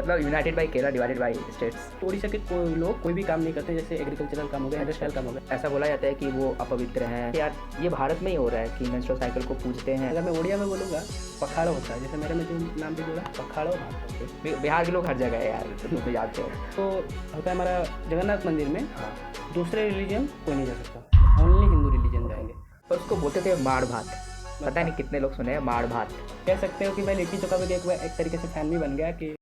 मतलब United by Kerala divided by states. Orissa के कोई लोग कोई भी काम नहीं करते, जैसे एग्रीकल्चरल काम हो गया, इंडस्ट्रियल काम हो गया। ऐसा बोला जाता है कि वो अपवित्र हैं। यार ये भारत में ही हो रहा है कि मेंस्ट्रुअल साइकिल को पूजते हैं। अगर मैं उड़िया में बोलूँगा पखाड़ो होता है, जैसे मेरे में जो नाम भी बोला पखाड़ो। बिहार के लोग हर जगह है यार, तुम तो जानते हो। तो होता है हमारा जगन्नाथ मंदिर में दूसरे रिलीजन कोई नहीं जा सकता, ओनली हिंदू रिलीजन जाएंगे। पर उसको बोलते थे माड़ भात, पता नहीं कितने लोग सुने हैं माड़ भात। कह सकते हो कि मैं लिट्टी चोखा पे एक तरीके से फैन भी बन गया कि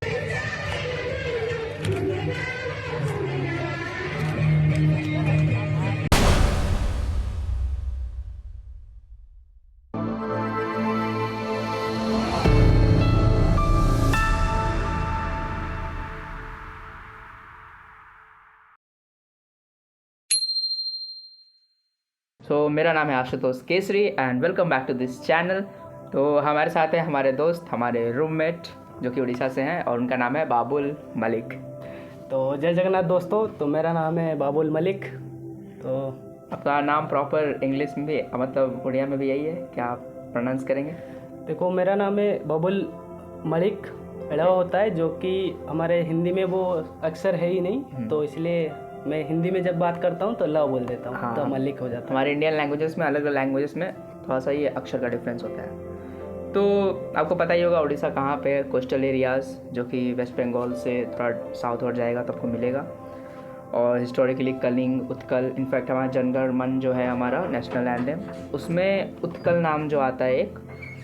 मेरा नाम है Ashutosh Kesari and welcome back to this channel. तो हमारे साथ हैं हमारे दोस्त, हमारे रूममेट जो कि उड़ीसा से हैं और उनका नाम है बाबुल मलिक। तो जय जगन्नाथ दोस्तों। तो मेरा नाम है बाबुल मलिक। तो आपका नाम प्रॉपर इंग्लिश में भी मतलब उड़िया में भी यही है क्या, आप प्रोनाउंस करेंगे? देखो, मेरा नाम है बाबुल मलिक एड़ा होता है, जो कि हमारे हिंदी में वो अक्सर है ही नहीं, तो इसलिए मैं हिंदी में जब बात करता हूँ तो लव बोल देता हूँ। हाँ, तो मलिक हो जाता है। हमारे इंडियन लैंग्वेजेस में, अलग अलग लैंग्वेजेस में थोड़ा सा ये अक्षर का डिफरेंस होता है। तो आपको पता ही होगा उड़ीसा कहाँ पे है, कोस्टल एरियाज़ जो कि वेस्ट बंगाल से थोड़ा साउथ और जाएगा तो आपको मिलेगा। और हिस्टोरिकली कलिंग, उत्कल, इनफैक्ट हमारा जनगण मन जो है हमारा नेशनल एंथम, उसमें उत्कल नाम जो आता है एक,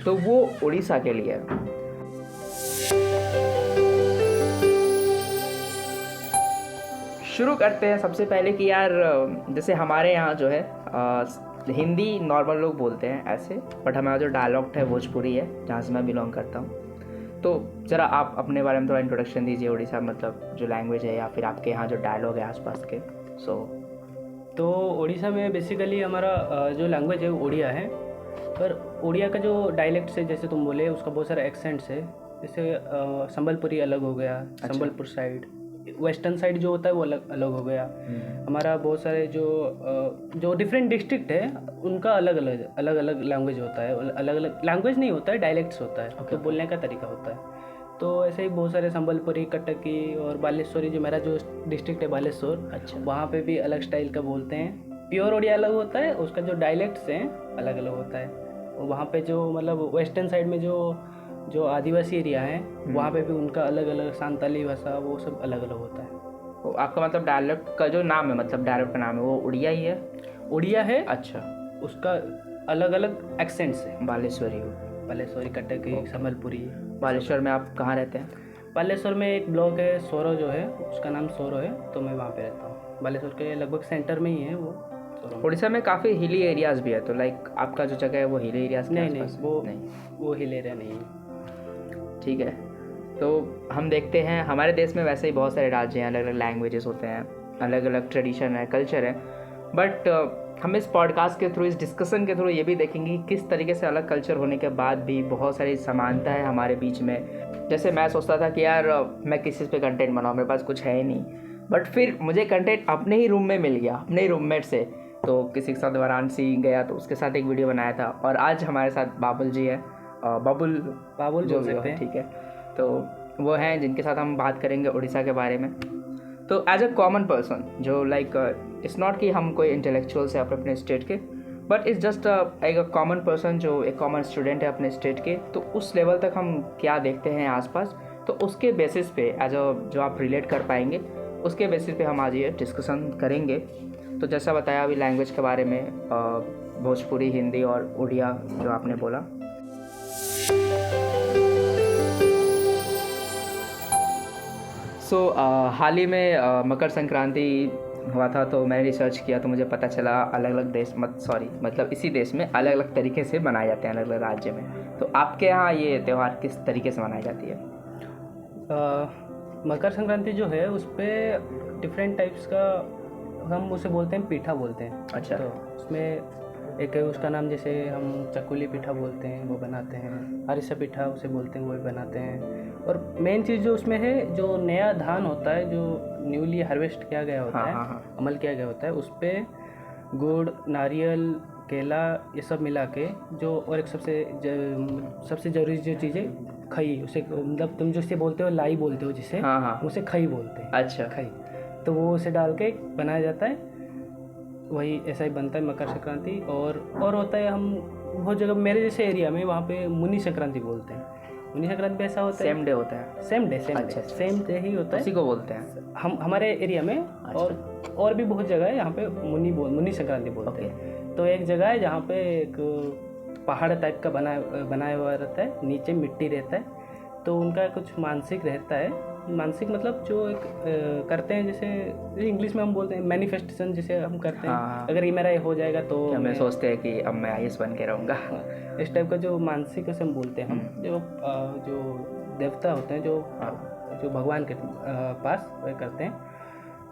तो वो उड़ीसा के लिए है। शुरू करते हैं सबसे पहले कि यार जैसे हमारे यहाँ जो है हिंदी नॉर्मल लोग बोलते हैं ऐसे, बट हमारा जो डायलॉग है भोजपुरी है, जहाँ से मैं बिलोंग करता हूँ। तो ज़रा आप अपने बारे में थोड़ा इंट्रोडक्शन दीजिए, उड़ीसा मतलब जो लैंग्वेज है या फिर आपके यहाँ जो डायलॉग है आसपास के। तो उड़ीसा में बेसिकली हमारा जो लैंग्वेज है वो उड़िया है, पर उड़िया का जो डायलेक्ट्स है जैसे तुम बोले उसका बहुत सारा एक्सेंट्स है। जैसे संबलपुरी अलग हो गया, संबलपुर साइड, वेस्टर्न साइड जो होता है वो अलग अलग हो गया। हमारा बहुत सारे जो डिफरेंट डिस्ट्रिक्ट है उनका अलग अलग लैंग्वेज होता है, अलग अलग लैंग्वेज नहीं होता है, डायलेक्ट्स होता है। तो बोलने का तरीका होता है। तो ऐसे ही बहुत सारे संबलपुरी, कटकी और बालेश्वरी, जो मेरा जो डिस्ट्रिक्ट है बालेश्वर, वहाँ पे भी अलग स्टाइल का बोलते हैं। प्योर उड़िया अलग होता है, उसका जो डायलेक्ट्स हैं अलग अलग होता है। वहाँ पे जो मतलब वेस्टर्न साइड में जो आदिवासी एरिया है वहाँ पे भी उनका अलग अलग सांताली भाषा, वो सब अलग अलग होता है। तो आपका मतलब डायलेक्ट का जो नाम है, मतलब डायलेक्ट का नाम है वो उड़िया ही है? उड़िया है। अच्छा, उसका अलग अलग एक्सेंट्स है। बालेश्वरी, कटकी, संबलपुरी। बालेश्वर में आप कहाँ रहते हैं? बालेश्वर में एक ब्लॉक है सोरो, जो है उसका नाम सोरो है, तो मैं वहाँ पे रहता हूँ। बालेश्वर के लगभग सेंटर में ही है वो। उड़ीसा में काफ़ी हिली एरियाज़ भी है, तो लाइक आपका जो जगह है वो हिली एरियाज़ नहीं, वो हिल एरिया नहीं है। ठीक है। तो हम देखते हैं हमारे देश में वैसे ही बहुत सारे राज्य हैं, अलग अलग लैंग्वेजेस होते हैं, अलग अलग ट्रेडिशन है, कल्चर है, बट हम इस पॉडकास्ट के थ्रू, इस डिस्कशन के थ्रू ये भी देखेंगे कि किस तरीके से अलग कल्चर होने के बाद भी बहुत सारी समानता है हमारे बीच में। जैसे मैं सोचता था कि यार मैं किस चीज़ पे कंटेंट बनाऊँ, मेरे पास कुछ है ही नहीं, बट फिर मुझे कंटेंट अपने ही रूम में मिल गया, अपने ही रूममेट से। तो किसी के साथ वाराणसी गया तो उसके साथ एक वीडियो बनाया था, और आज हमारे साथ बाबुल जी है, बाबुल जो भी है, ठीक है। तो वो हैं जिनके साथ हम बात करेंगे उड़ीसा के बारे में। तो एज अ कॉमन पर्सन जो लाइक इट्स नॉट कि हम कोई इंटेलेक्चुअल्स है अपने स्टेट के, बट इट्स जस्ट एक कॉमन पर्सन जो एक कॉमन स्टूडेंट है अपने स्टेट के, तो उस लेवल तक हम क्या देखते हैं आसपास, तो उसके बेसिस पे एज अ जो आप रिलेट कर पाएंगे उसके बेसिस पे हम आज ये डिस्कशन करेंगे। तो जैसा बताया अभी लैंग्वेज के बारे में, भोजपुरी, हिंदी और उड़िया जो आपने बोला। हाल ही में मकर संक्रांति हुआ था, तो मैंने रिसर्च किया तो मुझे पता चला अलग अलग देश मतलब इसी देश में अलग अलग तरीके से मनाए जाते हैं, अलग अलग राज्य में। तो आपके यहाँ ये त्यौहार किस तरीके से मनाई जाती है? मकर संक्रांति जो है उस पर डिफरेंट टाइप्स का हम उसे बोलते हैं, पीठा बोलते हैं। अच्छा। तो उसमें एक है, उसका नाम जैसे हम चकुली पीठा बोलते हैं, वो बनाते हैं। हरिसा पीठा उसे बोलते हैं, वो भी बनाते हैं। और मेन चीज़ जो उसमें है, जो नया धान होता है, जो न्यूली हार्वेस्ट किया गया होता है, अमल किया गया होता है, उस पर गुड़, नारियल, केला, ये सब मिला के जो, और एक सबसे ज़रूरी जो चीज़ें खई, उसे मतलब तुम जिसे बोलते हो लाई बोलते हो जिसे, हाँ हाँ, उसे खई बोलते हैं। अच्छा, खई, तो वो उसे डाल के बनाया जाता है, वही ऐसा ही बनता है मकर संक्रांति। और होता है, हम बहुत जगह मेरे जैसे एरिया में वहाँ पे मुनी संक्रांति बोलते हैं। मुनी संक्रांति पे ऐसा होता है, सेम डे होता है, सेम अच्छा, डे ही होता है, उसी को बोलते हैं। हम हमारे एरिया में। और भी बहुत जगह है यहाँ पे मुनी संक्रांति बोलते हैं। तो एक जगह है जहाँ पे एक पहाड़ टाइप का बनाया हुआ रहता है, नीचे मिट्टी रहता है, तो उनका कुछ मानसिक रहता है। मानसिक मतलब जो एक करते हैं, जैसे इंग्लिश में हम बोलते हैं मैनिफेस्टेशन, जिसे हम करते हैं। हाँ। अगर ये मेरा ये हो जाएगा तो हमें सोचते हैं कि अब मैं IAS बन के रहूँगा। इस टाइप का जो मानसिक उसे हम बोलते हैं हम, जो देवता होते हैं, जो भगवान के पास वह करते हैं।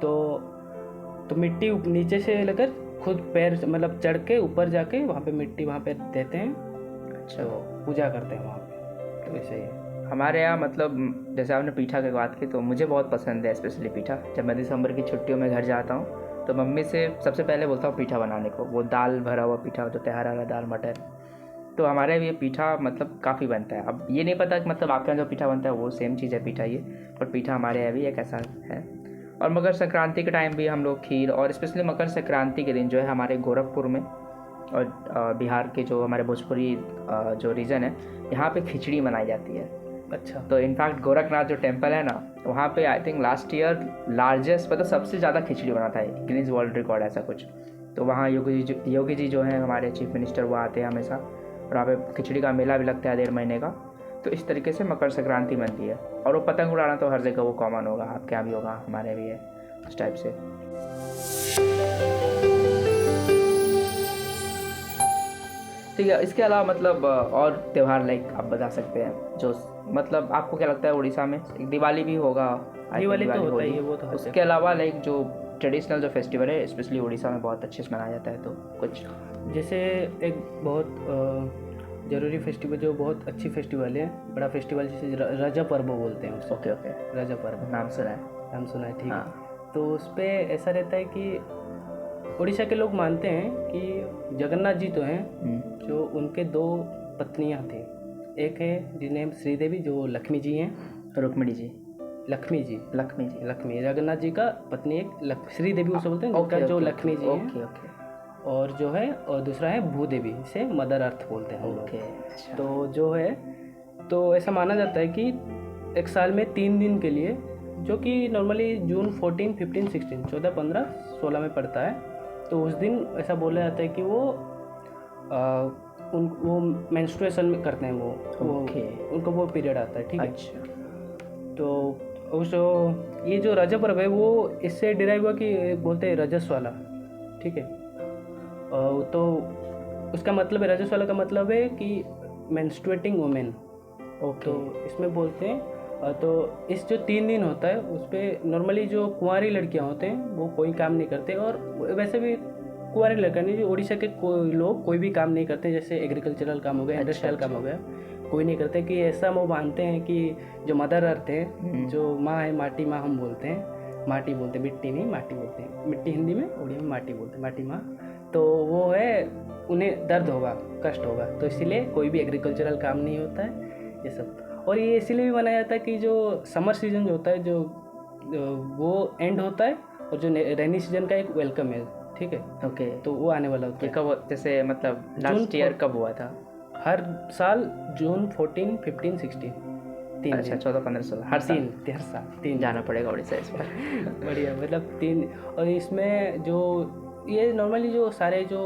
तो मिट्टी नीचे से लेकर खुद पैर मतलब चढ़ के ऊपर जाके वहाँ पे मिट्टी वहाँ पे देते हैं। अच्छा, तो पूजा करते हैं वहाँ पे। तो वैसे ही हमारे यहाँ मतलब जैसे आपने पीठा की बात की, तो मुझे बहुत पसंद है स्पेशली पीठा। जब मैं दिसंबर की छुट्टियों में घर जाता हूँ तो मम्मी से सबसे पहले बोलता हूँ पीठा बनाने को, वो दाल भरा हुआ पीठा, जो तैयार वाला दाल मटर। तो हमारे यहाँ ये पीठा मतलब काफ़ी बनता है। अब ये नहीं पता कि मतलब आपके यहाँ जो पीठा बनता है वो सेम चीज़ है पीठा ये, पर पीठा हमारे यहाँ भी एक ऐसा है। और मकर संक्रांति के टाइम भी हम लोग खीर, और स्पेशली मकर संक्रांति के दिन जो है हमारे गोरखपुर में और बिहार के जो हमारे भोजपुरी जो रीजन है, यहाँ पे खिचड़ी बनाई जाती है। अच्छा, तो इनफैक्ट गोरखनाथ जो टेम्पल है ना, वहाँ पे I think last year largest मतलब सबसे ज़्यादा खिचड़ी बना था, गिनीज वर्ल्ड रिकॉर्ड ऐसा कुछ। तो वहाँ योगी जी जो हैं हमारे चीफ मिनिस्टर, वो आते हैं हमेशा, और वहाँ पे खिचड़ी का मेला भी लगता है 1.5 महीने का। तो इस तरीके से मकर संक्रांति बनती है। और वो पतंग उड़ाना तो हर जगह वो कॉमन होगा, आपके यहाँ भी होगा, हमारे भी है उस टाइप से। ठीक है, इसके अलावा मतलब और त्यौहार लाइक आप बता सकते हैं जो मतलब आपको क्या लगता है उड़ीसा में? एक दिवाली भी होगा, दिवाली तो होता ही है, वो तो हर उसके अलावा लाइक जो ट्रेडिशनल जो फेस्टिवल है स्पेशली उड़ीसा में बहुत अच्छे से मनाया जाता है, तो कुछ जैसे एक बहुत ज़रूरी फेस्टिवल, जो बहुत अच्छी फेस्टिवल है, बड़ा फेस्टिवल, जिसे रजा पर्व बोलते हैं उसको। ओके, रजा पर्व नाम सुना है। ठीक है। तो उस पर ऐसा रहता है कि उड़ीसा के लोग मानते हैं कि जगन्नाथ जी तो हैं, जो उनके 2 पत्नियां थी। एक है जिन्हें श्रीदेवी, जो लक्ष्मी जी हैं, रुक्मिणी जी, लक्ष्मी जगन्नाथ जी का पत्नी एक श्रीदेवी उसे बोलते हैं, जिनका जो लक्ष्मी जी हैं। और जो है, और दूसरा है भूदेवी, इसे मदर अर्थ बोलते हैं हम लोग। तो जो है, तो ऐसा माना जाता है कि एक साल में 3 दिन के लिए, जो कि नॉर्मली जून 14, 15, 16, 14, 15, 16 में पड़ता है, तो उस दिन ऐसा बोला जाता है कि वो मेंस्ट्रुएशन में करते हैं, उनको वो पीरियड आता है। ठीक है। अच्छा। तो ये जो रजत पर्व है वो इससे डिराइव हुआ कि बोलते हैं रजस वाला। ठीक है। तो उसका मतलब है, रजस वाला का मतलब है कि मेंस्ट्रुएटिंग वुमेन। तो इसमें बोलते हैं, तो इस जो 3 दिन होता है उस पर नॉर्मली जो कुंवारी लड़कियां होते हैं वो कोई काम नहीं करते, और वैसे भी कुंवारी लड़कियां नहीं, उड़ीसा के कोई लोग कोई भी काम नहीं करते, जैसे एग्रीकल्चरल काम हो गया, इंडस्ट्रियल काम हो गया, कोई नहीं करते। कि ऐसा वो मानते हैं कि जो मदर अर्थ है, जो माँ है, माटी माँ हम बोलते हैं, माटी बोलते हैं, मिट्टी नहीं माटी बोलते हैं, मिट्टी हिंदी में, उड़िया में माटी बोलते हैं, माटी माँ। तो वो है, उन्हें दर्द होगा, कष्ट होगा, तो इसीलिए कोई भी एग्रीकल्चरल काम नहीं होता है ये सब। और ये इसीलिए भी मनाया जाता है कि जो समर सीजन जो होता है, जो वो एंड होता है, और जो रेनी सीजन का एक वेलकम है। ठीक है। ओके। तो वो आने वाला होता है। कब, जैसे मतलब लास्ट ईयर कब हुआ था? हर साल जून 14, 15, 16, 3 अच्छा, 14, 15, 16 हर साल 3 जाना पड़ेगा उड़ीसा इस बार। बढ़िया, मतलब 3। और इसमें जो ये नॉर्मली जो सारे जो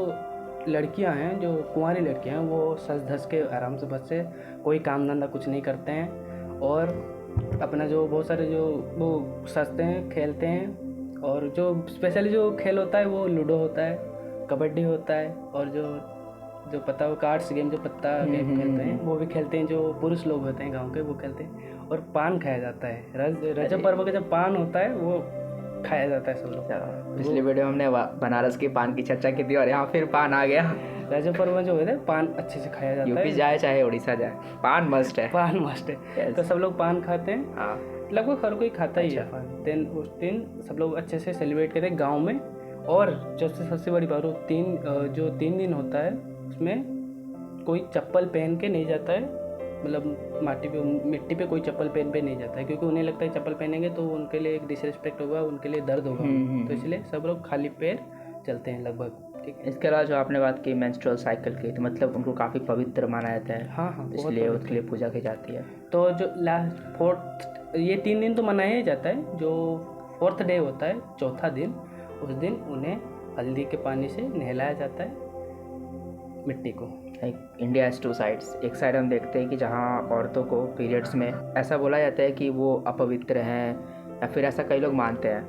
लड़कियां हैं, जो कुंवारी लड़कियां हैं, वो सज धस के आराम से बस से कोई काम धंधा कुछ नहीं करते हैं, और अपना जो बहुत सारे जो वो सजते हैं, खेलते हैं। और जो स्पेशली जो खेल होता है वो लूडो होता है, कबड्डी होता है, और जो पता हो कार्ड्स गेम, जो पत्ता गेम खेलते हैं वो भी खेलते हैं, जो पुरुष लोग होते हैं गांव के वो खेलते हैं। और पान खाया जाता है, रजत पर्व का जब पान होता है वो खाया जाता है सब लोग। पिछले वीडियो में हमने बनारस के पान की चर्चा की थी, और यहाँ फिर पान आ गया। रजत पर्व में जो होता है पान अच्छे से खाया जाता है। यूपी जाए चाहे उड़ीसा जाए, पान मस्ट है। तो सब लोग पान खाते हैं, लगभग हर कोई खाता ही है पान। देन उस दिन सब लोग अच्छे से सेलिब्रेट करते हैं गाँव में। और जो सबसे बड़ी बात, जो 3 दिन होता है उसमें कोई चप्पल पहन के नहीं जाता है मतलब मिट्टी पे कोई चप्पल पहन नहीं जाता है, क्योंकि उन्हें लगता है चप्पल पहनेंगे तो उनके लिए एक डिसरिस्पेक्ट होगा, उनके लिए दर्द होगा। तो इसलिए सब लोग खाली पैर चलते हैं लगभग। ठीक है। इसके अलावा जो आपने बात की मेंस्ट्रुअल साइकिल की, तो मतलब उनको काफ़ी पवित्र माना जाता है। हाँ, इसलिए उसके लिए पूजा की जाती है। तो जो लास्ट 4th ये 3 दिन तो मनाया ही जाता है। जो 4th डे होता है, चौथा दिन, उस दिन उन्हें हल्दी के पानी से नहलाया जाता है मिट्टी को। India has 2 sides. एक साइड हम देखते हैं कि जहाँ औरतों को पीरियड्स में ऐसा बोला जाता है कि वो अपवित्र हैं, या फिर ऐसा कई लोग मानते हैं।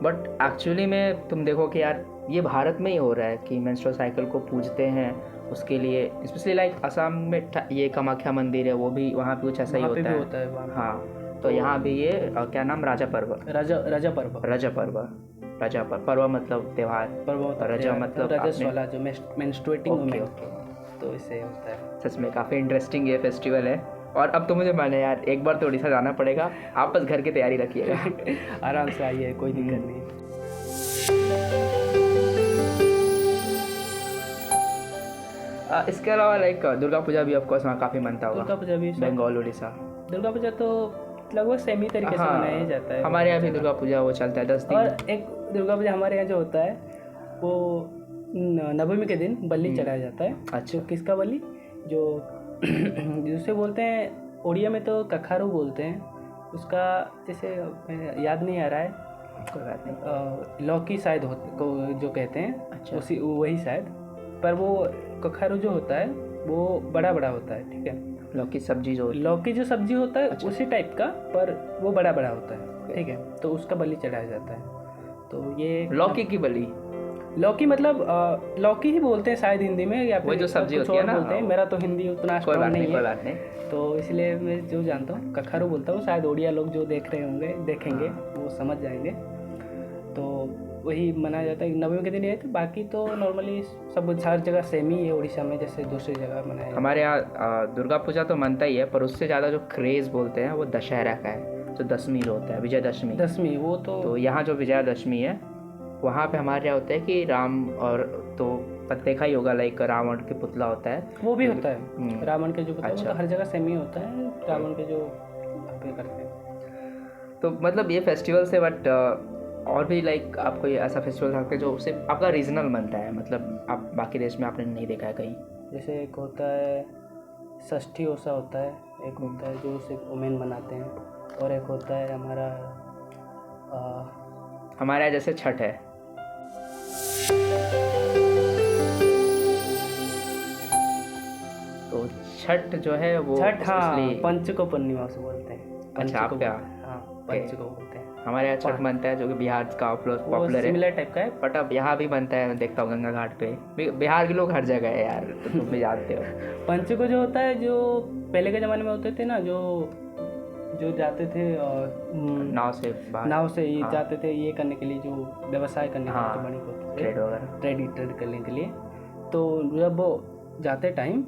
बट एक्चुअली में तुम देखो कि यार ये भारत में ही हो रहा है कि मेंस्ट्रुअल साइकिल को पूजते हैं उसके लिए। स्पेशली लाइक असम में ये कामाख्या मंदिर है, वो भी वहाँ पे कुछ ऐसा ही होता है। हाँ, तो यहाँ भी ये क्या नाम, राजा पर्व मतलब त्यौहार, रजा मतलब रजस वाला जो मेंस्ट्रुएटिंग वुमेन, तो इससे होता है। सच में काफ़ी इंटरेस्टिंग ये फेस्टिवल है। और अब तो मुझे मन है यार, एक बार तो उड़ीसा जाना पड़ेगा। आप बस घर की तैयारी रखिएगा। आराम से आइए, कोई दिक्कत नहीं। इसके अलावा लाइक दुर्गा पूजा भी ऑफकोर्स वहाँ काफ़ी मनता होगा। दुर्गा पूजा भी बंगाल, उड़ीसा। दुर्गा पूजा तो लगभग सेम ही तरीके से मनाया जाता है। हमारे यहाँ भी दुर्गा पूजा वो चलता है 10 दिन। और एक दुर्गा पूजा हमारे यहाँ जो होता है वो नवमी के दिन बलि चढ़ाया जाता है। अच्छा। तो किसका बलि? जो जिसे बोलते हैं उड़िया में तो कखारू बोलते हैं उसका, जैसे याद नहीं आ रहा है, कोई बात नहीं। लौकी शायद को जो कहते हैं। अच्छा। उसी वही शायद, पर वो कखारू जो होता है वो बड़ा होता है। ठीक है। लौकी सब्जी जो सब्जी होता है। अच्छा। उसी टाइप का, पर वो बड़ा होता है। ठीक है। तो उसका बलि चढ़ाया जाता है। तो ये लौकी की बलि, लौकी मतलब लौकी ही बोलते हैं शायद हिंदी में, या फिर जो सब्जी होती है ना, बोलते हैं। मेरा तो हिंदी उतना स्ट्रांग नहीं है, कोई बात नहीं। तो इसलिए मैं जो जानता हूँ कखारू बोलता हूँ। शायद ओडिया लोग जो देख रहे होंगे, देखेंगे, वो समझ जाएंगे। तो वही मनाया जाता है नवमी के दिन। ये तो बाकी तो नॉर्मली सब हर जगह सेम ही है उड़ीसा में, जैसे दूसरी जगह मनाया। हमारे यहाँ दुर्गा पूजा तो मनता ही है, पर उससे ज़्यादा जो क्रेज़ बोलते हैं वो दशहरा का है, जो दशमी जो होता है, विजयदशमी। वो तो यहाँ जो विजयदशमी है वहाँ पे हमारे यहाँ होता है कि राम, और तो देखा ही होगा लाइक रावण के पुतला होता है, वो भी होता है। रावण के जो पुतला, अच्छा। तो हर जगह सेम ही होता है रावण के जो करते हैं। तो मतलब ये फेस्टिवल से बट और भी लाइक आपको ये ऐसा फेस्टिवल था जो सिर्फ आपका रीजनल बनता है, मतलब आप बाकी देश में आपने नहीं देखा है कहीं? जैसे एक होता है षष्ठी ओसा होता है, एक होता है जो सिर्फ वुमेन मनाते हैं, और एक होता है हमारे यहाँ जैसे छठ है। तो छठ जो है वो पंचको पूर्णिमा से बोलते हैं। अच्छा, आपके यहाँ? हाँ, पंचको बोलते हैं। हमारे यहाँ छठ बनता है जो कि बिहार का पॉपुलर है, सिमिलर टाइप का है। बट अब यहाँ भी बनता है, मैं देखता हूँ गंगा घाट पे। बिहार के लोग हर जगह है यार, तो तुम भी जानते हो। पंचको जो होता है, जो पहले के ज़माने में होते थे ना, जो जाते थे नाव से जाते थे ये करने के लिए, जो व्यवसाय करने के लिए, बड़ी को ट्रेड वगैरह, ट्रेड करने के लिए। तो जब वो आते टाइम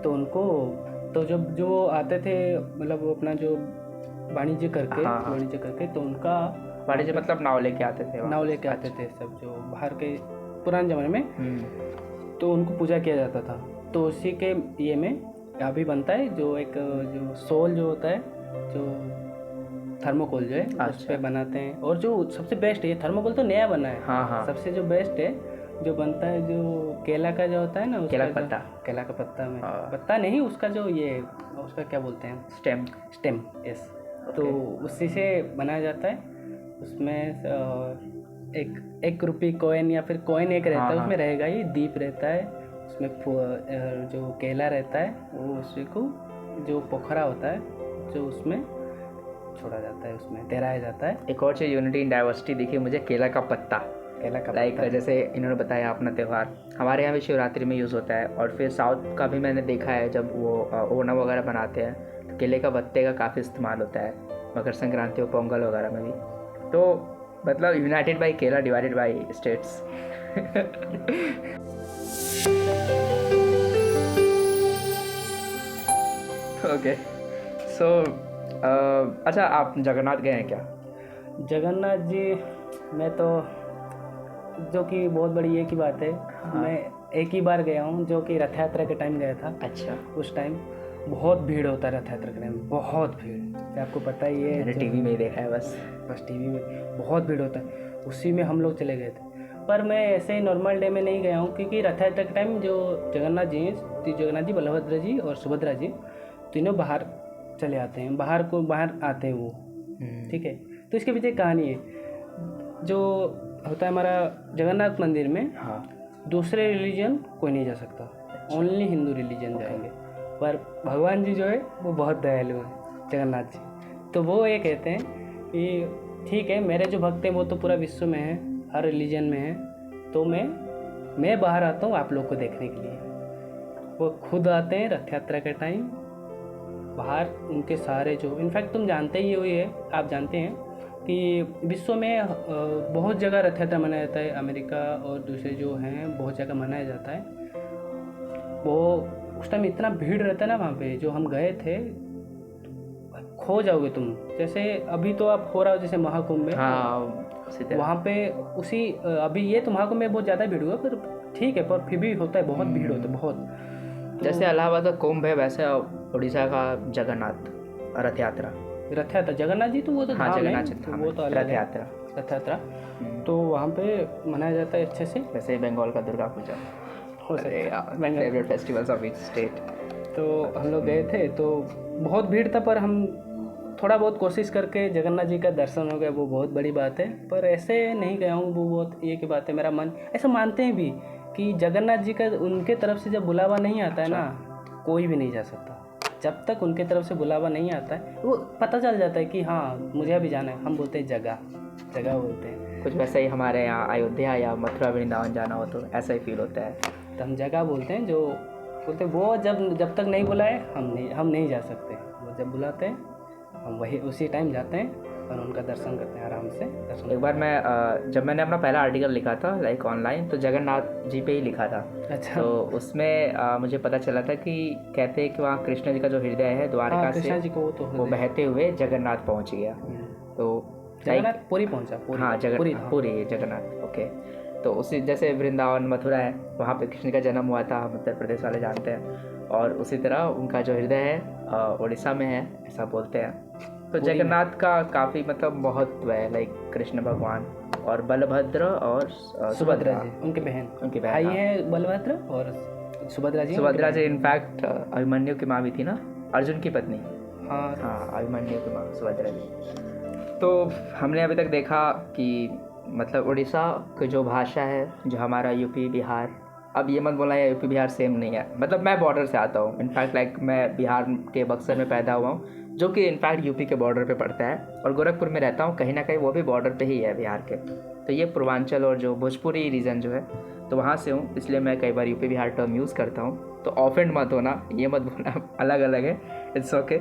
तो उनको, तो जब जो आते थे, मतलब वो अपना जो वाणिज्य करके तो उनका वाणिज्य मतलब नाव लेके आते थे सब जो बाहर के पुराने ज़माने में। तो उनको पूजा किया जाता था। तो उसी के ये में यहाँ भी बनता है जो एक जो सोल जो होता है, जो थर्मोकोल जो है, उस पर बनाते हैं। और जो सबसे बेस्ट है, ये थर्मोकोल तो नया बना है। सबसे जो बेस्ट है जो बनता है, जो केला का जो होता है ना, केला का पत्ता में पत्ता नहीं, उसका जो ये उसका क्या बोलते हैं, स्टेम। यस। तो उसी से बनाया जाता है। उसमें एक रुपये कॉइन या फिर कॉइन एक रहता है, उसमें रहेगा ये दीप रहता है, उसमें जो केला रहता है, वो उसी को जो पोखरा होता है जो उसमें छोड़ा जाता है, उसमें तैराया जाता है। एक और चीज़ यूनिटी इन डाइवर्सिटी दिखी मुझे, केला का पत्ता लाइक जैसे इन्होंने बताया अपना त्यौहार, हमारे यहाँ भी शिवरात्रि में यूज़ होता है। और फिर साउथ का भी मैंने देखा है, जब वो ओणम वगैरह बनाते हैं तो केले का पत्ते का काफ़ी इस्तेमाल होता है, मकर संक्रांति और पोंगल वगैरह में भी। तो मतलब यूनाइटेड बाई केला, डिवाइडेड बाई स्टेट्स। ओके, सो अच्छा, आप जगन्नाथ गए हैं क्या? जगन्नाथ जी मैं तो, जो कि बहुत बड़ी ये की बात है, मैं एक ही बार गया हूँ, जो कि रथ यात्रा के टाइम गया था। अच्छा, उस टाइम बहुत भीड़ होता है रथ यात्रा के टाइम, बहुत भीड़, तो आपको पता ही है। मैंने टीवी में ही देखा है बस टीवी में बहुत भीड़ होता है, उसी में हम लोग चले गए थे। पर मैं ऐसे ही नॉर्मल डे में नहीं गया हूँ, क्योंकि रथ यात्रा के टाइम जो जगन्नाथ जी, बलभद्र जी और सुभद्रा जी तीनों बाहर चले आते हैं, बाहर आते हैं वो, ठीक है। तो इसके पीछे एक कहानी है। जो होता है हमारा जगन्नाथ मंदिर में, हाँ, दूसरे रिलीजन कोई नहीं जा सकता, ओनली हिंदू रिलीजन जाएंगे। पर भगवान जी जो है वो बहुत दयालु हैं, जगन्नाथ जी। तो वो ये कहते हैं कि ठीक है, मेरे जो भक्त हैं वो तो पूरा विश्व में है, हर रिलीजन में है, तो मैं बाहर आता हूँ आप लोग को देखने के लिए। वो खुद आते हैं रथ यात्रा के टाइम बाहर। उनके सारे जो, इनफैक्ट तुम जानते ही हुई है, आप जानते हैं कि विश्व में बहुत जगह रथ यात्रा मनाया जाता है, अमेरिका और दूसरे जो हैं बहुत जगह मनाया जाता है। वो उस टाइम इतना भीड़ रहता है ना वहाँ पे, जो हम गए थे, खो जाओगे तुम। जैसे अभी तो आप हो रहा हो जैसे महाकुंभ में, वहाँ पे अभी ये तो महाकुंभ में बहुत ज़्यादा भीड़ हुआ, पर ठीक है, पर फिर भी होता है, बहुत भीड़ होता है बहुत। तो जैसे इलाहाबाद का कुंभ है, वैसे उड़ीसा का जगन्नाथ रथ यात्रा जगन्नाथ जी, तो वो तो धाम है, तो वो तो रथ यात्रा तो वहाँ पे मनाया जाता है अच्छे से। वैसे ही बंगाल का Durga Puja, favourite festivals of each state. तो हम लोग गए थे, तो बहुत भीड़ था, पर हम थोड़ा बहुत कोशिश करके जगन्नाथ जी का दर्शन हो गया, वो बहुत बड़ी बात है। पर ऐसे नहीं गया हूँ, वो बहुत ये की बात है। मेरा मन ऐसा मानते हैं भी कि जगन्नाथ जी का उनके तरफ से जब बुलावा नहीं आता है ना, कोई भी नहीं जा सकता। जब तक उनके तरफ से बुलावा नहीं आता है, वो पता चल जाता है कि हाँ मुझे अभी जाना है। हम बोलते हैं जगह बोलते हैं। कुछ वैसा ही हमारे यहाँ अयोध्या या मथुरा वृंदावन जाना हो तो ऐसा ही फील होता है, तो हम जगह बोलते हैं। जो बोलते वो जब तक नहीं बुलाए हम नहीं जा सकते। वो जब बुलाते हैं हम वही उसी टाइम जाते हैं और उनका दर्शन करते हैं आराम से। एक बार मैं जब मैंने अपना पहला आर्टिकल लिखा था लाइक ऑनलाइन, तो जगन्नाथ जी पे ही लिखा था। अच्छा। तो उसमें मुझे पता चला था कि कहते हैं कि वहाँ कृष्ण जी का जो हृदय है द्वारका से जी को वो बहते हुए जगन्नाथ पहुँच गया। तो जगन्नाथ पुरी पहुँचा। हाँ, पूरी जगन्नाथ, ओके। तो उसी जैसे वृंदावन मथुरा है, वहाँ पे कृष्ण का जन्म हुआ था, उत्तर प्रदेश वाले जानते हैं। और उसी तरह उनका जो हृदय है उड़ीसा में है, ऐसा बोलते हैं। तो जगन्नाथ का काफ़ी मतलब महत्व है, लाइक कृष्ण भगवान और बलभद्र और सुभद्रा जी, उनके भाई हैं बलभद्र और सुभद्रा जी इनफैक्ट अभिमन्यु की माँ भी थी ना, अर्जुन की पत्नी। हाँ, अभिमन्यु की माँ सुभद्रा जी। तो हमने अभी तक देखा कि मतलब उड़ीसा की जो भाषा है, जो हमारा यूपी बिहार, अब ये मत बोला यूपी बिहार सेम नहीं है, मतलब मैं बॉर्डर से आता हूँ। इनफैक्ट लाइक मैं बिहार के बक्सर में पैदा हुआ हूँ, जो कि इनफैक्ट यूपी के बॉर्डर पे पड़ता है, और गोरखपुर में रहता हूँ, कहीं ना कहीं वो भी बॉर्डर पे ही है बिहार के। तो ये पूर्वांचल और जो भोजपुरी रीजन जो है, तो वहाँ से हूँ, इसलिए मैं कई बार यूपी बिहार टर्म यूज़ करता हूँ। तो ऑफेंड मत होना, ये मत बोलना, अलग अलग है, इट्स ओके।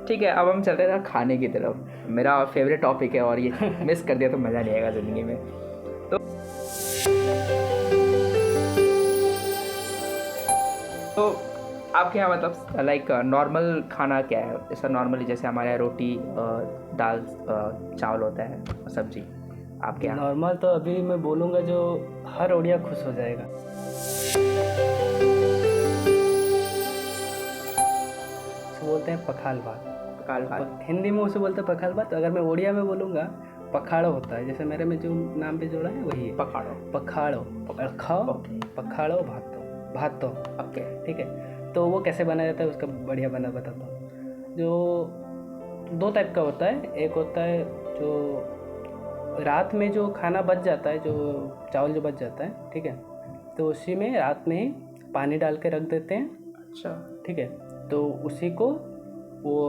ठीक है, अब हम चलते हैं खाने की तरफ। मेरा फेवरेट टॉपिक है और ये मिस कर दिया तो मज़ा नहीं आएगा ज़िंदगी में। तो आपके यहाँ मतलब लाइक नॉर्मल खाना क्या है? जैसा नॉर्मली जैसे हमारे यहाँ रोटी दाल चावल होता है और सब्जी, आपके यहाँ? नॉर्मल तो अभी मैं बोलूँगा जो हर ओडिया खुश हो जाएगा, बोलते हैं पखाल भात। हिंदी में उसे बोलते हैं पखाल भात। अगर मैं ओडिया में बोलूँगा पखाड़ो होता है। जैसे मेरे में जो नाम पे जोड़ा है वही है, पखाड़ो पखाड़ो भातो, ओके, ठीक है। तो वो कैसे बनाया जाता है उसका बढ़िया बताता हूँ। जो 2 टाइप का होता है। एक होता है जो रात में जो खाना बच जाता है, जो चावल जो बच जाता है, ठीक है, तो उसी में रात में ही पानी डाल के रख देते हैं। अच्छा, ठीक है। तो उसी को वो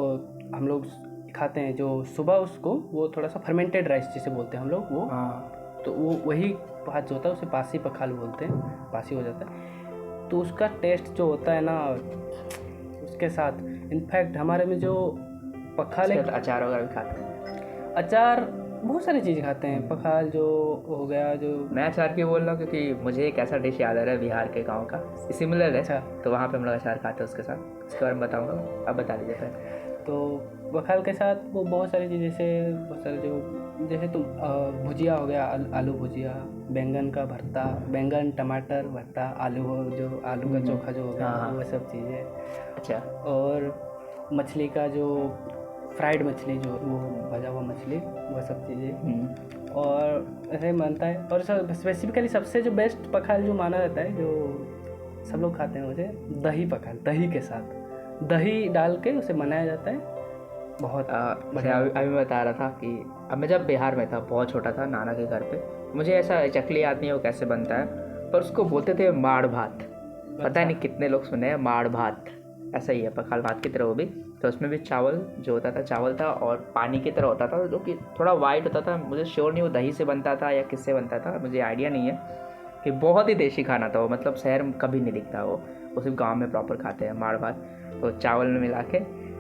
हम लोग खाते हैं। जो सुबह उसको वो थोड़ा सा फर्मेंटेड राइस जिसे बोलते हैं हम लोग, वो तो वो वही भात जो होता है उसे पासी पखाल बोलते हैं, पासी हो जाता है। तो उसका टेस्ट जो होता है ना, उसके साथ इनफैक्ट हमारे में जो पखाल है, अचार वगैरह भी खाते हैं। अचार बहुत सारी चीज़ खाते हैं। पखाल जो हो गया, जो मैं अचार क्यों बोल रहा हूँ क्योंकि मुझे एक ऐसा डिश याद आ रहा है बिहार के गांव का, सिमिलर है। अच्छा, तो वहाँ पे हम लोग अचार खाते हैं उसके साथ, इसके बारे में बताऊँगा, अब बता दीजिए फिर। तो पखाल के साथ वो बहुत सारी चीज़, जैसे बहुत सारे जो, जैसे तुम भुजिया हो गया, आलू भुजिया, बैंगन का भरता, बैंगन टमाटर भरता, आलू जो आलू का चोखा जो हो गया, हाँ। वो सब चीज़ें। अच्छा। और मछली का जो फ्राइड मछली, जो वो भजा हुआ मछली, वो सब चीज़ें। और ऐसे बनता है। और सब स्पेसिफिकली सबसे जो बेस्ट पखाल जो माना जाता है, जो सब लोग खाते हैं उसे, दही पखाल, दही के साथ दही डाल के उसे बनाया जाता है। बहुत बढ़िया। अभी मैं बता रहा था कि अब मैं जब बिहार में था, बहुत छोटा था, नाना के घर पे, मुझे ऐसा एग्जैक्टली याद नहीं है वो कैसे बनता है, पर उसको बोलते थे माड़ भात। पता नहीं कितने लोग सुने हैं माड़ भात, ऐसा ही है पखाल भात की तरह वो भी। तो उसमें भी चावल जो होता था, चावल था और पानी की तरह होता था, जो कि थोड़ा वाइट होता था। मुझे श्योर नहीं वो दही से बनता था या किससे बनता था, मुझे आइडिया नहीं है। कि बहुत ही देसी खाना था वो, मतलब शहर में कभी नहीं दिखता वो सिर्फ गाँव में प्रॉपर खाते हैं माड़ भात। तो चावल में मिला के,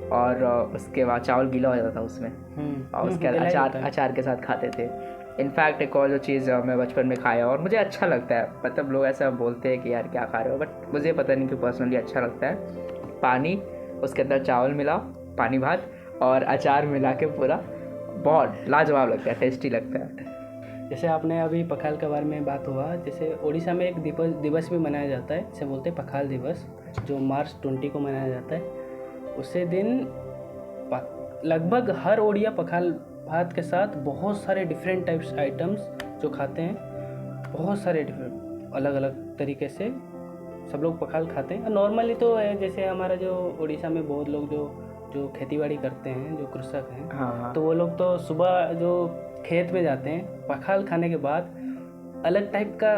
और उसके बाद चावल गीला हो जाता था उसमें, और उसके बाद अचार के साथ खाते थे। इनफैक्ट एक और जो चीज़ मैं बचपन में खाया और मुझे अच्छा लगता है, मतलब लोग ऐसा बोलते हैं कि यार क्या खा रहे हो, बट मुझे पता नहीं कि पर्सनली अच्छा लगता है। पानी, उसके अंदर चावल मिला, पानी भात और अचार मिला के पूरा, बहुत लाजवाब लगता है, टेस्टी लगता है। जैसे आपने अभी पखाल के बारे में बात हुआ, जैसे उड़ीसा में एक दिवस भी मनाया जाता है, जिसे बोलते हैं पखाल दिवस, जो मार्च 20 को मनाया जाता है। उसी दिन लगभग हर ओडिया पखाल भात के साथ बहुत सारे डिफरेंट टाइप्स आइटम्स जो खाते हैं, बहुत सारे डिफरेंट अलग अलग तरीके से सब लोग पखाल खाते हैं। नॉर्मली तो है, जैसे हमारा जो उड़ीसा में बहुत लोग जो खेतीबाड़ी करते हैं, जो कृषक हैं, हाँ। तो वो लोग तो सुबह जो खेत में जाते हैं, पखाल खाने के बाद अलग टाइप का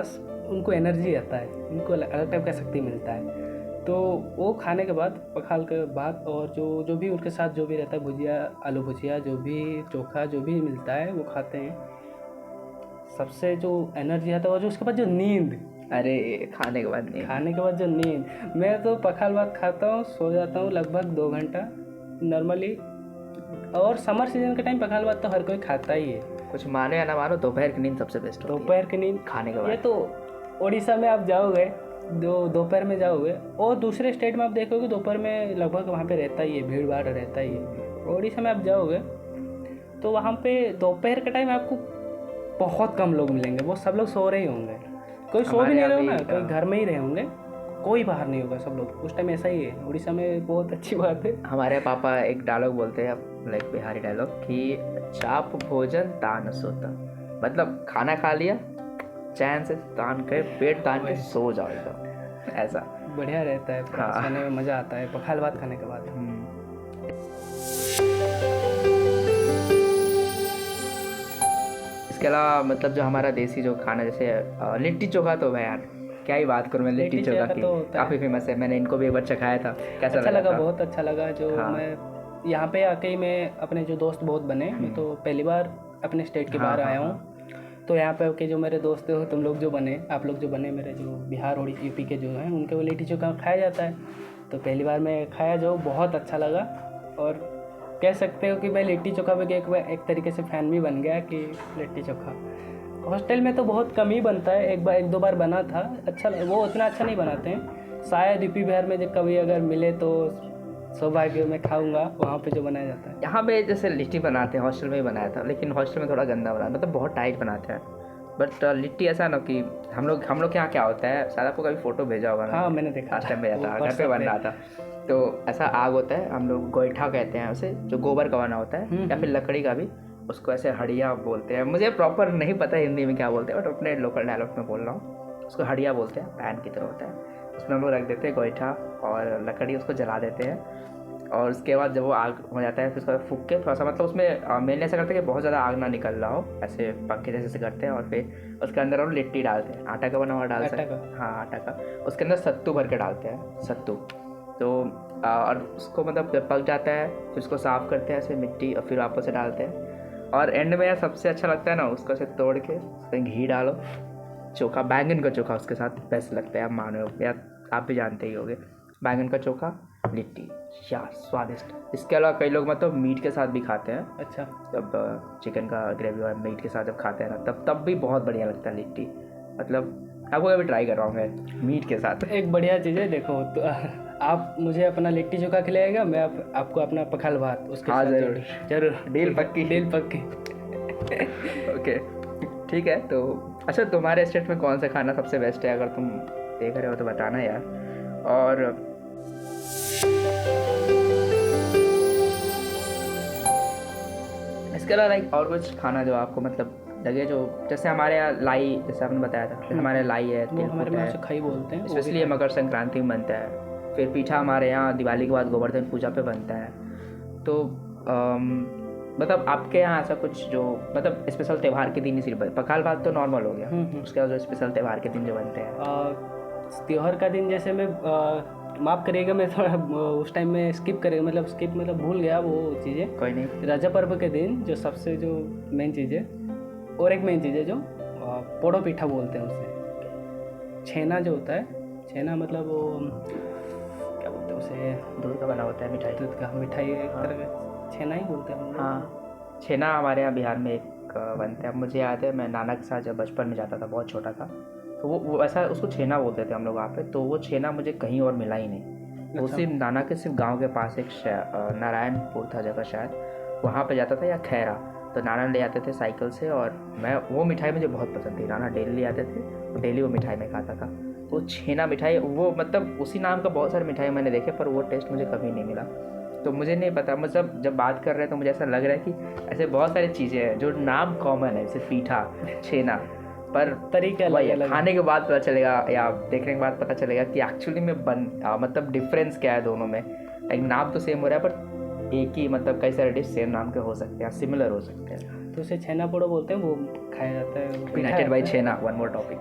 उनको एनर्जी आता है, उनको अलग टाइप का शक्ति मिलता है। तो वो खाने के बाद, पखाल के बाद, और जो भी उनके साथ जो भी रहता है, भुजिया, आलू भुजिया, जो भी चोखा जो भी मिलता है वो खाते हैं। सबसे जो एनर्जी आता है, और जो उसके बाद जो नींद, अरे खाने के बाद जो नींद, मैं तो पखाल भात खाता हूँ, सो जाता हूँ लगभग 2 घंटा नॉर्मली। और समर सीजन के टाइम पखाल भात तो हर कोई खाता ही है, कुछ मानो या ना मानो, दोपहर की नींद सबसे बेस्ट होती है। दोपहर की नींद खाने के बाद। ये तो उड़ीसा में आप जाओगे, दोपहर में जाओगे, और दूसरे स्टेट में आप देखोगे दोपहर में लगभग वहाँ पे रहता ही है, भीड़ भाड़ रहता ही है। उड़ीसा में आप जाओगे तो वहाँ पे दोपहर के टाइम आपको बहुत कम लोग मिलेंगे, वो सब लोग सो रहे ही होंगे, कोई सो भी नहीं रहे होंगे, कोई घर में ही रहे होंगे, कोई बाहर नहीं होगा, सब लोग उस टाइम ऐसा ही है। उड़ीसा में बहुत अच्छी बात है। हमारे पापा एक डायलॉग बोलते हैं, लाइक बिहारी डायलॉग, कि चाप भोजन तान सोता, मतलब खाना खा लिया, चैन से तान के, पेट तान के सो जाओ एकदम, ऐसा बढ़िया रहता है। खाने में मज़ा आता है पखाल भात खाने के बाद। इसके अलावा मतलब जो हमारा देसी जो खाना, जैसे लिट्टी चोखा, तो भाई यार क्या ही बात करूँ मैं लिट्टी चोखा की, तो काफ़ी फेमस है। मैंने इनको भी एक बार चखाया था, कैसा अच्छा लगा, बहुत अच्छा लगा। जो मैं यहाँ पे आके ही, मैं अपने जो दोस्त बहुत बने, मैं तो पहली बार अपने स्टेट के बाहर आया हूँ, तो यहाँ पे के जो मेरे दोस्त हो, तुम लोग जो बने, आप लोग जो बने, मेरे जो बिहार और यूपी के जो हैं, उनके वो लिट्टी चोखा खाया जाता है। तो पहली बार मैं खाया, जो बहुत अच्छा लगा। और कह सकते हो कि मैं लिट्टी चोखा पे एक तरीके से फ़ैन भी बन गया, कि लिट्टी चोखा हॉस्टल में तो बहुत कम ही बनता है, एक दो बार बना था, अच्छा, वो उतना अच्छा नहीं बनाते हैं। शायद यूपी बिहार में जब कभी अगर मिले तो सौभाग्य में खाऊंगा वहाँ पे जो बनाया जाता है। यहाँ पे जैसे लिट्टी बनाते हैं, हॉस्टल में ही बनाया था, लेकिन हॉस्टल में थोड़ा गंदा बना, मतलब बहुत टाइट बनाते हैं। बट लिट्टी ऐसा ना कि हम लोग के यहाँ क्या होता है, शायद आपको कभी फोटो भेजा होगा ना। हाँ, मैंने देखा, लास्ट टाइम भेजा था, घर पे बन रहा था। तो ऐसा आग होता है, हम लोग गोईठा कहते हैं उसे, जो गोबर का बना होता है, या फिर लकड़ी का भी, उसको ऐसे हड़िया बोलते हैं। मुझे प्रॉपर नहीं पता हिंदी में क्या बोलते हैं, बट अपने लोकल डायलॉग में बोल रहा हूँ। उसको हड़िया बोलते हैं, पैन की तरह होता है, उसमें हम लोग रख देते हैं गोईठा और लकड़ी, उसको जला देते हैं। और उसके बाद जब वो आग हो जाता है, फिर उसको फूक के थोड़ा सा, मतलब उसमें मेनली ऐसा करते हैं कि बहुत ज़्यादा आग ना निकल रहा हो, ऐसे पंखे जैसे से करते हैं। और फिर उसके अंदर हम लिट्टी डालते हैं, आटा का बना हुआ डाल सकते हैं, हाँ आटा का। उसके अंदर सत्तू भर के डालते हैं, सत्तू। तो और उसको मतलब जब पक जाता है, फिर उसको साफ़ करते हैं ऐसे मिट्टी, और फिर वापस से डालते हैं। और एंड में यार सबसे अच्छा लगता है ना, उसको ऐसे तोड़ के उसमें घी डालो, चोखा, बैंगन का चोखा उसके साथ बेस्ट लगता है। आप मानो यार, आप भी जानते ही होगे, बैंगन का चोखा, लिट्टी, यार स्वादिष्ट। इसके अलावा कई लोग मतलब मीट के साथ भी खाते हैं। अच्छा, जब चिकन का ग्रेवी और मीट के साथ जब खाते हैं ना, तब भी बहुत बढ़िया लगता है लिट्टी। मतलब आपको कभी ट्राई करवाऊंगा मीट के साथ। एक बढ़िया चीज़ है, देखो तो आप मुझे अपना लिट्टी चोखा खिलाएगा, मैं आपको अपना पखाल भात उसके हाँ, साथ ज़रूर जरूर डील पक्की। डील पक्की। ओके ठीक है। तो अच्छा, तुम्हारे स्टेट में कौन सा खाना सबसे बेस्ट है? अगर तुम देख रहे हो तो बताना यार। और इसके अलावा लाइक और कुछ खाना जो आपको मतलब लगे, जो जैसे हमारे यहाँ लाई, जैसे आपने बताया था, हमारे यहाँ लाई है, वो हमारे में तिलकुट उसे खाई बोलते हैं, वो भी स्पेशली मकर संक्रांति में बनता है। फिर पीठा हमारे यहाँ दिवाली के बाद गोवर्धन पूजा पे बनता है। तो मतलब आपके यहाँ ऐसा कुछ जो मतलब स्पेशल त्यौहार के दिन ही सिर्फ पखाल भात तो नॉर्मल हो गया, उसके बाद जो स्पेशल त्यौहार के दिन जो बनते हैं? त्योहार का दिन जैसे मैं माफ़ करिएगा, मैं थोड़ा उस टाइम में स्किप मतलब भूल गया वो चीज़ें। कोई नहीं। राजा पर्व के दिन जो सबसे जो मेन चीज़ है, और एक मेन चीज़ है जो पोड़ो पीठा बोलते हैं उसे। छेना जो होता है, छेना मतलब वो क्या बोलते हैं उसे, दूध का बना होता है मिठाई। दूध का मिठाई एक तरह का छेना ही बोलते हैं हम लोग। हाँ, छेना हमारे यहाँ बिहार में एक बनता है। मुझे याद है मैं नाना के साथ जब बचपन में जाता था, बहुत छोटा था, तो वो ऐसा उसको छेना बोलते थे हम लोग वहाँ पे। तो वो छेना मुझे कहीं और मिला ही नहीं। वो सिर्फ नाना के सिर्फ गांव के पास एक नारायणपुर था जगह शायद, वहाँ पे जाता था, या खैरा। तो नाना ले आते थे साइकिल से, और मैं वो मिठाई मुझे बहुत पसंद थी। नाना डेली ले आते थे, तो डेली वो मिठाई मैं खाता था। तो छेना मिठाई, वो मतलब उसी नाम का बहुत सारे मिठाई मैंने देखे, पर वो टेस्ट मुझे कभी नहीं मिला। तो मुझे नहीं पता, मतलब जब बात कर रहे हैं तो मुझे ऐसा लग रहा है कि ऐसे बहुत सारी चीज़ें हैं जो नाम कॉमन है, जैसे पीठा, छेना, पर तरीका वही है, खाने के बाद पता चलेगा या देखने के बाद पता चलेगा कि एक्चुअली में मतलब डिफरेंस क्या है दोनों में। एक नाम तो सेम हो रहा है, पर एक ही मतलब कई सारे डिश सेम नाम के हो सकते हैं, सिमिलर हो सकते हैं। तो उसे छेना पोड़ो बोलते हैं, वो खाया जाता है। United by chhena, one more topic.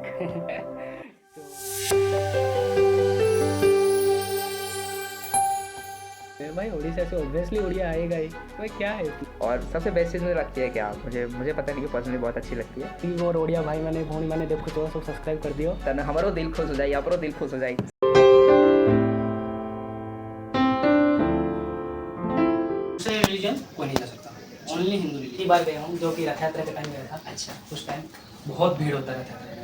भाई ओडिशा से ऑब्वियसली उड़िया आएगा ही, भाई क्या है। और सबसे बेस्ट चीज़ मुझे लगती है क्या, मुझे पता नहीं कि पर्सनली बहुत अच्छी लगती है। और ओडिया भाई मैंने भूनी मैंने देखो तो सब सब्सक्राइब कर दियो, तने हमारो दिल खुश हो जाए, आपरो दिल खुश हो जाए। दूसरे रिलीजन कोई नहीं जा सकता, ओनली हिंदू रिलीजन। बार गया हूँ, जो कि रथ यात्रा के टाइम गया था। अच्छा, उस टाइम बहुत भीड़ होता रथ यात्रा।